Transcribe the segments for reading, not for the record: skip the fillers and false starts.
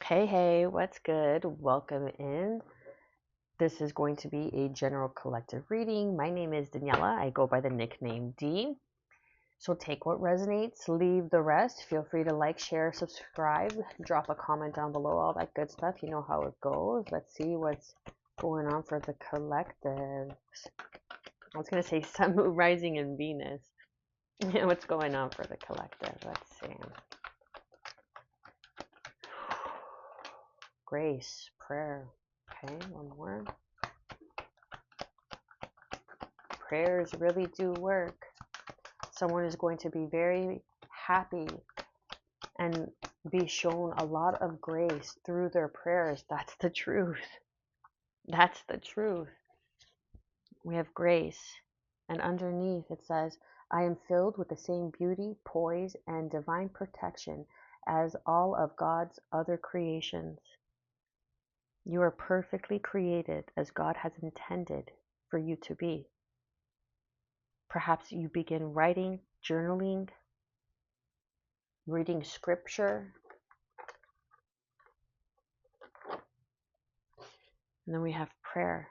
Hey, what's good? Welcome in. This is going to be a general collective reading. My name is Daniela. I go by the nickname D. So take what resonates, leave the rest. Feel free to like, share, subscribe, drop a comment down below, all that good stuff. You know how it goes. Let's see what's going on for the collective. I was going to say Sun, Moon, Rising, and Venus. What's going on for the collective? Let's see. Grace, prayer. Okay, one more. Prayers really do work. Someone is going to be very happy and be shown a lot of grace through their prayers. That's the truth. That's the truth. We have grace. And underneath it says, I am filled with the same beauty, poise, and divine protection as all of God's other creations. You are perfectly created as God has intended for you to be. Perhaps you begin writing, journaling, reading scripture. And then we have prayer.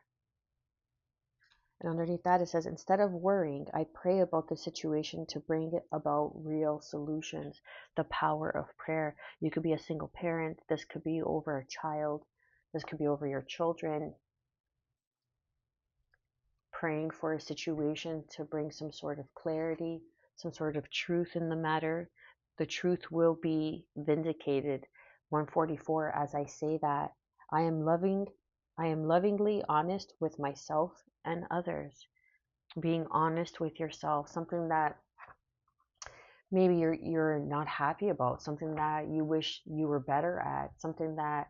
And underneath that it says, instead of worrying, I pray about the situation to bring about real solutions. The power of prayer. You could be a single parent. This could be over a child. This could be over your children. Praying for a situation to bring some sort of clarity, some sort of truth in the matter. The truth will be vindicated. 144, as I say that, I am lovingly honest with myself and others. Being honest with yourself, something that maybe you're not happy about, something that you wish you were better at, something that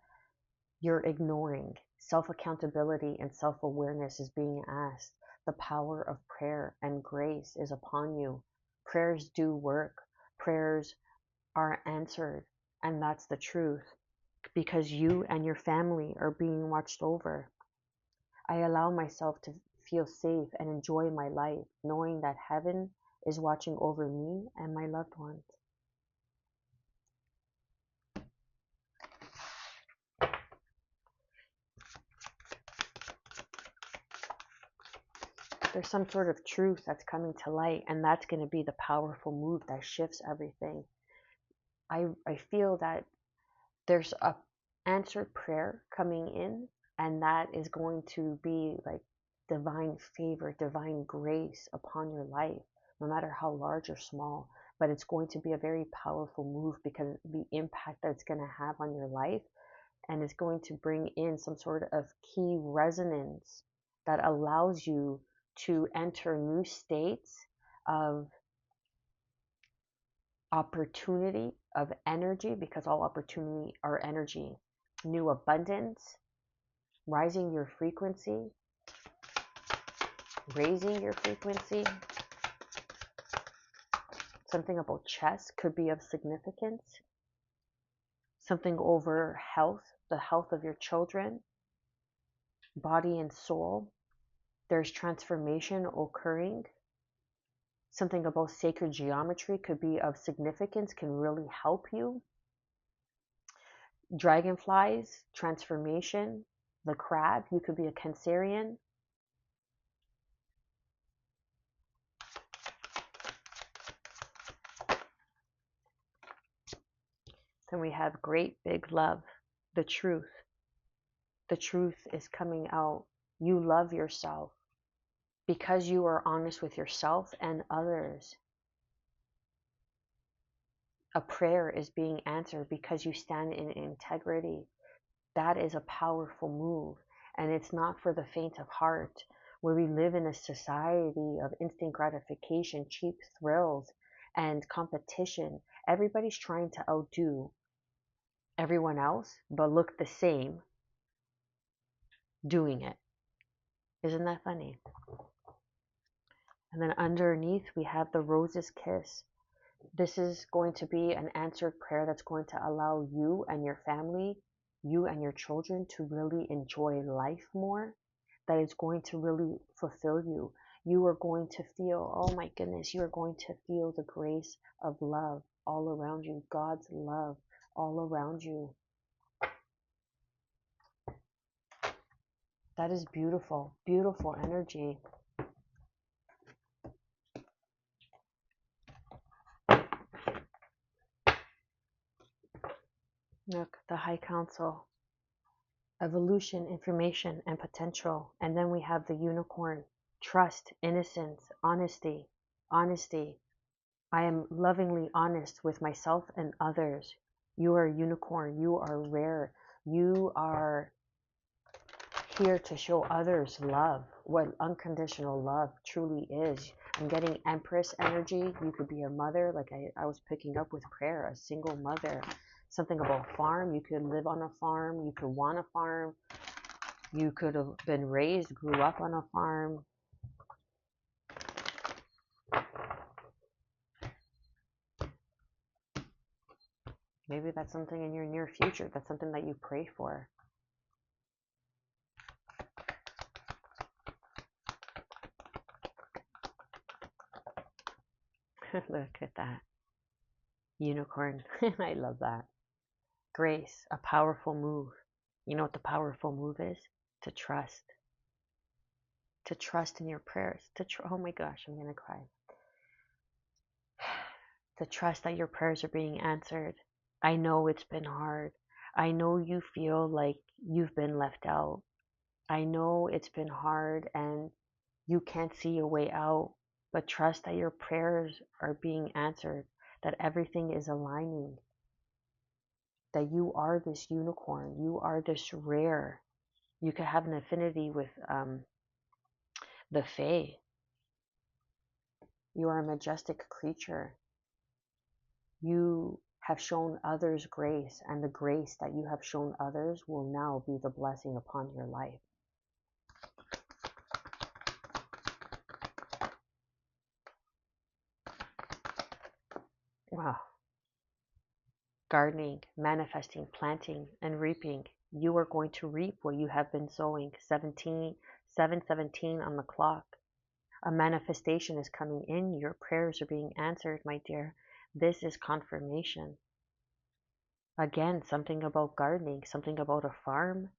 you're ignoring. Self accountability and self awareness is being asked. The power of prayer and grace is upon you. Prayers do work. Prayers are answered, and that's the truth, because you and your family are being watched over. I allow myself to feel safe and enjoy my life, knowing that heaven is watching over me and my loved ones. There's some sort of truth that's coming to light, and that's going to be the powerful move that shifts everything. I feel that there's a answered prayer coming in, and that is going to be like divine favor, divine grace upon your life, no matter how large or small. But it's going to be a very powerful move because the impact that it's going to have on your life, and it's going to bring in some sort of key resonance that allows you to enter new states of opportunity, of energy, because all opportunity are energy, new abundance, rising your frequency, raising your frequency. Something about chess could be of significance. Something over health, the health of your children, body and soul. There's transformation occurring. Something about sacred geometry could be of significance, can really help you. Dragonflies, transformation. The crab, you could be a Cancerian. Then we have great big love, the truth. The truth is coming out. You love yourself because you are honest with yourself and others. A prayer is being answered because you stand in integrity. That is a powerful move, and it's not for the faint of heart, where we live in a society of instant gratification, cheap thrills, and competition. Everybody's trying to outdo everyone else, but look the same doing it. Isn't that funny? And then underneath we have the rose's kiss. This is going to be an answered prayer that's going to allow you and your family, you and your children to really enjoy life more. That is going to really fulfill you. You are going to feel, oh my goodness, you are going to feel the grace of love all around you, God's love all around you. That is beautiful, beautiful energy. Look, the High Council, evolution, information, and potential. And then we have the unicorn, trust, innocence, honesty, honesty. I am lovingly honest with myself and others. You are a unicorn. You are rare. You are here to show others love, what unconditional love truly is. I'm getting Empress energy. You could be a mother, like I was picking up with prayer, a single mother. Something about farm. You could live on a farm. You could want a farm. You could have been raised, grew up on a farm. Maybe that's something in your near future. That's something that you pray for. Look at that. Unicorn. I love that. Grace, a powerful move. You know what the powerful move is? To trust. To trust in your prayers. Oh my gosh, I'm going to cry. To trust that your prayers are being answered. I know it's been hard. I know you feel like you've been left out. I know it's been hard and you can't see a way out, but trust that your prayers are being answered, that everything is aligning, that you are this unicorn, you are this rare. You could have an affinity with the Fae. You are a majestic creature. You have shown others grace, and the grace that you have shown others will now be the blessing upon your life. Wow. Gardening, manifesting, planting, and reaping. You are going to reap what you have been sowing. 7:17 on the clock. A manifestation is coming in. Your prayers are being answered, my dear. This is confirmation. Again, something about gardening, something about a farm.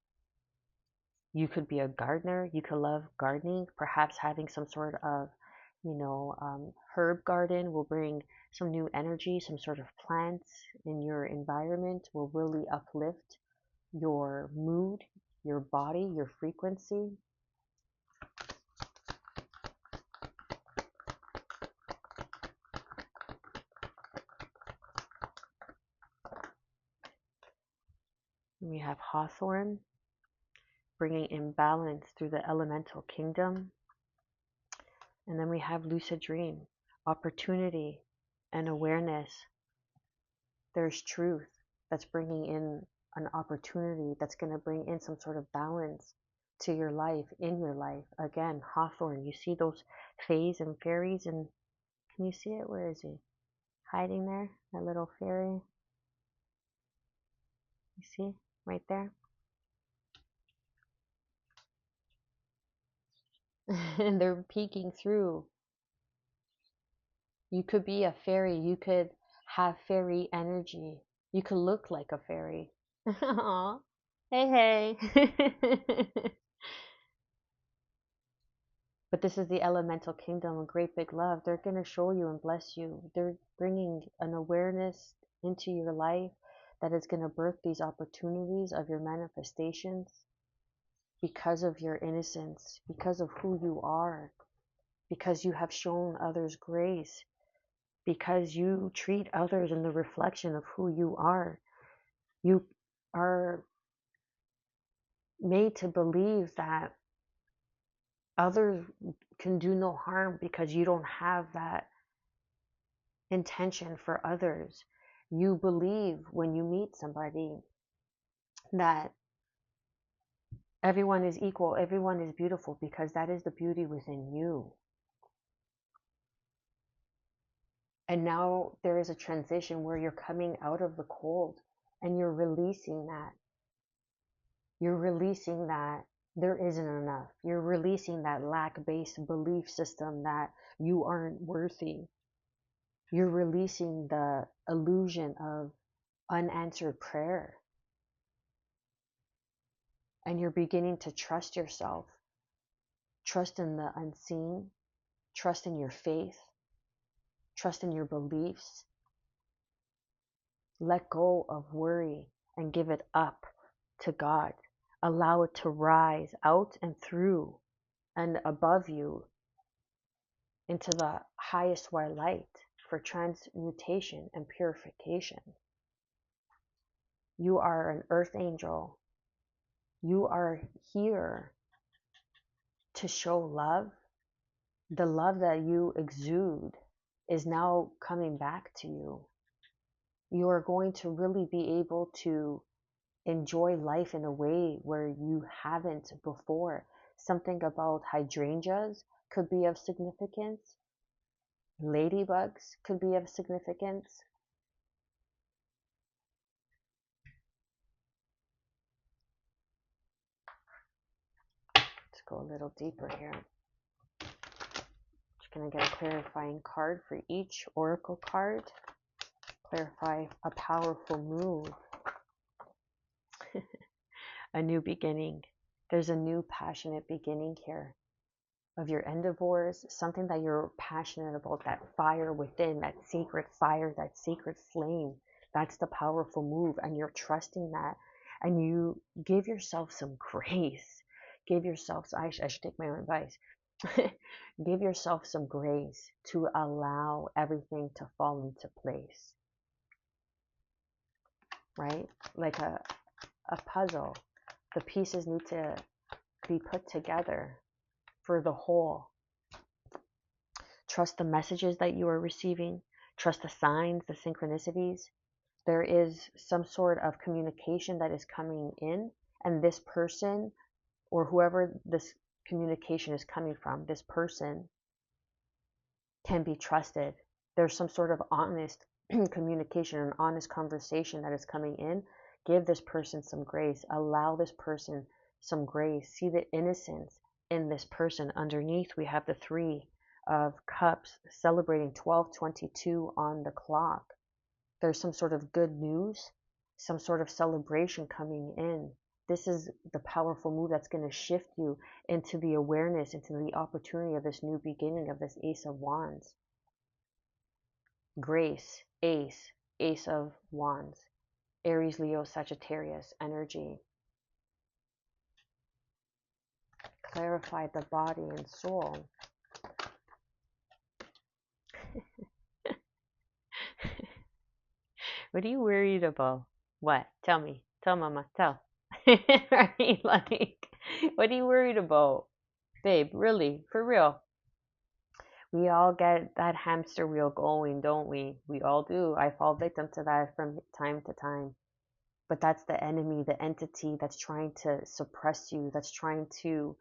You could be a gardener. You could love gardening. Perhaps having some sort of, herb garden will bring some new energy. Some sort of plants in your environment will really uplift your mood, your body, your frequency. We have hawthorn, bringing imbalance through the elemental kingdom. And then we have lucid dream, opportunity and awareness. There's truth that's bringing in an opportunity that's going to bring in some sort of balance to your life, in your life. Again, hawthorn, you see those fays and fairies, and can you see it? Where is he? Hiding there, that little fairy. You see? Right there. And they're peeking through. You could be a fairy. You could have fairy energy. You could look like a fairy. Aw. Hey, hey. But this is the elemental kingdom, a great big love. They're going to show you and bless you. They're bringing an awareness into your life that is going to birth these opportunities of your manifestations because of your innocence, because of who you are, because you have shown others grace, because you treat others in the reflection of who you are. You are made to believe that others can do no harm because you don't have that intention for others. You believe when you meet somebody that everyone is equal, everyone is beautiful, because that is the beauty within you. And now there is a transition where you're coming out of the cold and you're releasing that. You're releasing that there isn't enough. You're releasing that lack-based belief system that you aren't worthy. You're releasing the illusion of unanswered prayer. And you're beginning to trust yourself, trust in the unseen, trust in your faith, trust in your beliefs. Let go of worry and give it up to God. Allow it to rise out and through and above you into the highest white light for transmutation and purification. You are an earth angel. You are here to show love. The love that you exude is now coming back to you. You are going to really be able to enjoy life in a way where you haven't before. Something about hydrangeas could be of significance. Ladybugs could be of significance. Let's go a little deeper here. Just going to get a clarifying card for each oracle card. Clarify a powerful move. A new beginning. There's a new passionate beginning here of your endeavors, something that you're passionate about, that fire within, that sacred fire, that sacred flame. That's the powerful move, and you're trusting that. And you give yourself some grace. Give yourself, I should take my own advice. Give yourself some grace to allow everything to fall into place, right? Like a puzzle. The pieces need to be put together for the whole. Trust the messages that you are receiving. Trust the signs, the synchronicities. There is some sort of communication that is coming in, and this person, or whoever this communication is coming from, this person can be trusted. There's some sort of honest communication, an honest conversation that is coming in. Give this person some grace. Allow this person some grace. See the innocence in this person. Underneath, we have the 3 of Cups celebrating 12:22 on the clock. There's some sort of good news, some sort of celebration coming in. This is the powerful move that's going to shift you into the awareness, into the opportunity of this new beginning, of this Ace of Wands. Grace, Ace of Wands, Aries, Leo, Sagittarius energy. Clarify the body and soul. What are you worried about? What? Tell me. Tell mama. Tell. Right? Like, what are you worried about? Babe, really? For real? We all get that hamster wheel going, don't we? We all do. I fall victim to that from time to time. But that's the enemy, the entity that's trying to suppress you, that's trying to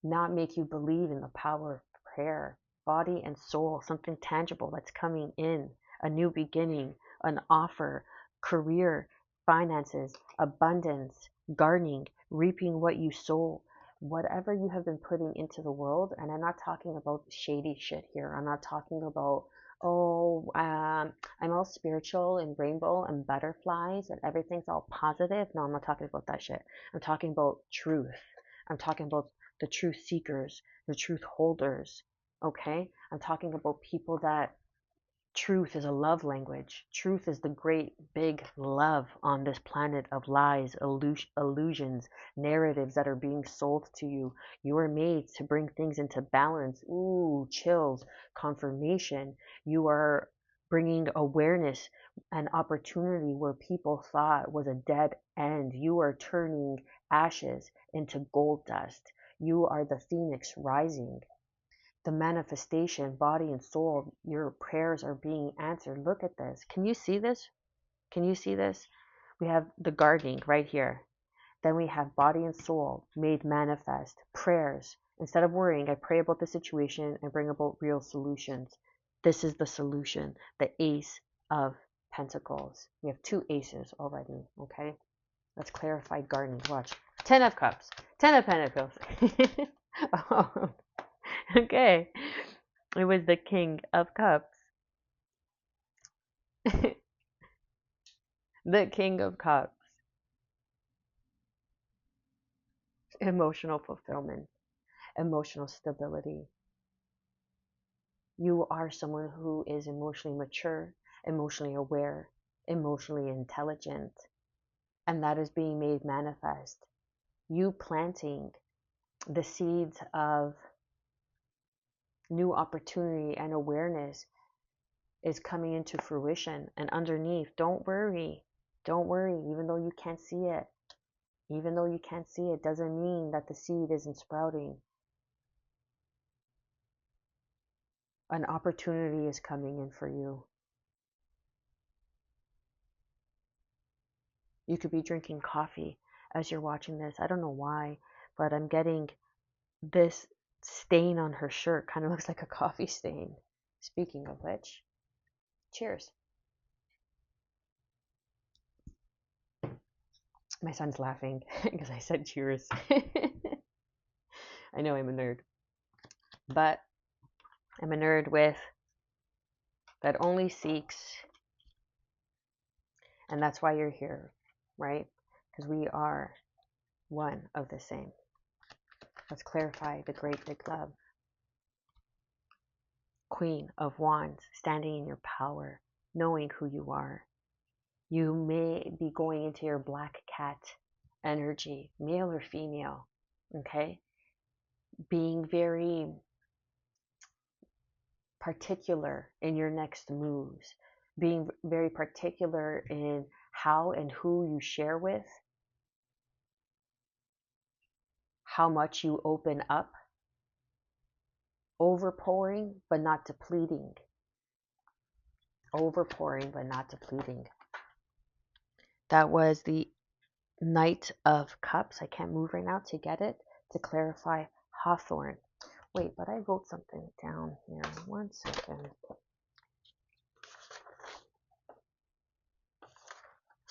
not make you believe in the power of prayer. Body and soul, something tangible that's coming in, a new beginning, an offer, career, finances, abundance, gardening, reaping what you sow, whatever you have been putting into the world. And I'm not talking about shady shit here. I'm not talking about, I'm all spiritual and rainbow and butterflies and everything's all positive. No, I'm not talking about that shit. I'm talking about truth. I'm talking about the truth seekers, the truth holders. Okay? I'm talking about people that truth is a love language. Truth is the great big love on this planet of lies, illusions, narratives that are being sold to you. You are made to bring things into balance. Ooh, chills, confirmation. You are bringing awareness and opportunity where people thought was a dead end. You are turning ashes into gold dust. You are the phoenix rising. The manifestation, body and soul, your prayers are being answered. Look at this. Can you see this? Can you see this? We have the gardening right here. Then we have body and soul made manifest. Prayers. Instead of worrying, I pray about the situation and bring about real solutions. This is the solution. The Ace of Pentacles. We have 2 aces already. Okay. Let's clarify gardening. Watch. 10 of Cups. 10 of Pentacles. Oh, okay. It was the King of Cups. The King of Cups. emotional fulfillment, emotional stability. You are someone who is emotionally mature, emotionally aware, emotionally intelligent, and that is being made manifest. You planting the seeds of new opportunity and awareness is coming into fruition. And underneath, don't worry. Don't worry, even though you can't see it. Even though you can't see it, doesn't mean that the seed isn't sprouting. An opportunity is coming in for you. You could be drinking coffee as you're watching this. I don't know why, but I'm getting this stain on her shirt. Kind of looks like a coffee stain. Speaking of which, cheers. My son's laughing because I said cheers. I know I'm a nerd, but I'm a nerd with that only seeks, and that's why you're here, right? Because we are one of the same. Let's clarify the great big love. Queen of Wands, standing in your power, knowing who you are. You may be going into your black cat energy, male or female, okay? Being very particular in your next moves, being very particular in how and who you share with, how much you open up, overpouring but not depleting. Overpouring but not depleting. That was the Knight of Cups. I can't move right now to get it, to clarify Hawthorne. Wait, but I wrote something down here. 1 second.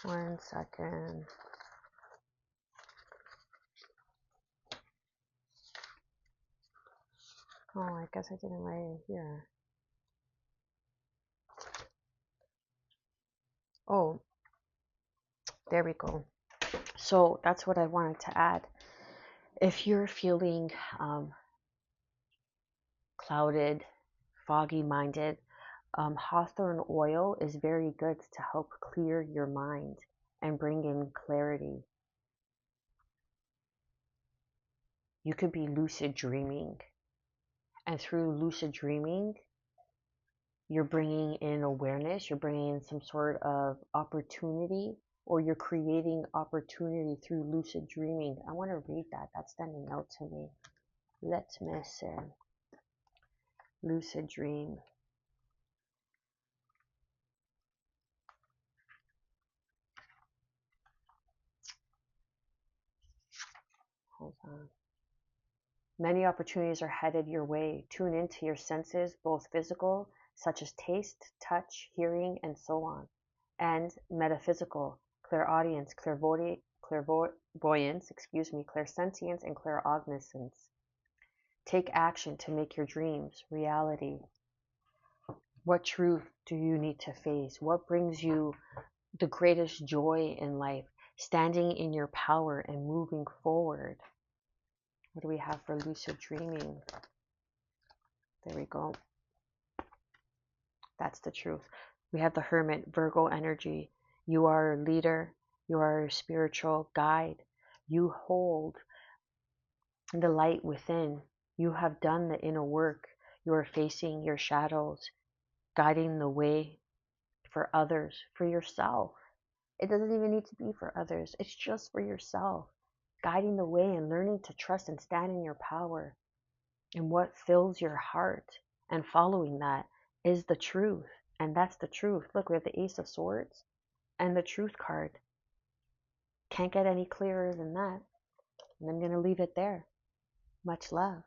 1 second. Oh, I guess I didn't write it here. Oh, there we go. So that's what I wanted to add. If you're feeling clouded, foggy minded, hawthorn oil is very good to help clear your mind and bring in clarity. You could be lucid dreaming, and through lucid dreaming, you're bringing in awareness, you're bringing in some sort of opportunity, or you're creating opportunity through lucid dreaming. I want to read that. That's standing out to me. Let me see. Lucid dream. Hold on. Many opportunities are headed your way. Tune into your senses, both physical, such as taste, touch, hearing, and so on, and metaphysical, clairaudience, clairvoyance, clairsentience, and clairognoscence. Take action to make your dreams reality. What truth do you need to face? What brings you the greatest joy in life? Standing in your power and moving forward. What do we have for lucid dreaming? There we go. That's the truth. We have the Hermit, Virgo energy. You are a leader. You are a spiritual guide. You hold the light within. You have done the inner work. You are facing your shadows, guiding the way for others, for yourself. It doesn't even need to be for others. It's just for yourself. Guiding the way and learning to trust and stand in your power. And what fills your heart and following that is the truth. And that's the truth. Look, we have the Ace of Swords and the Truth card. Can't get any clearer than that. And I'm going to leave it there. Much love.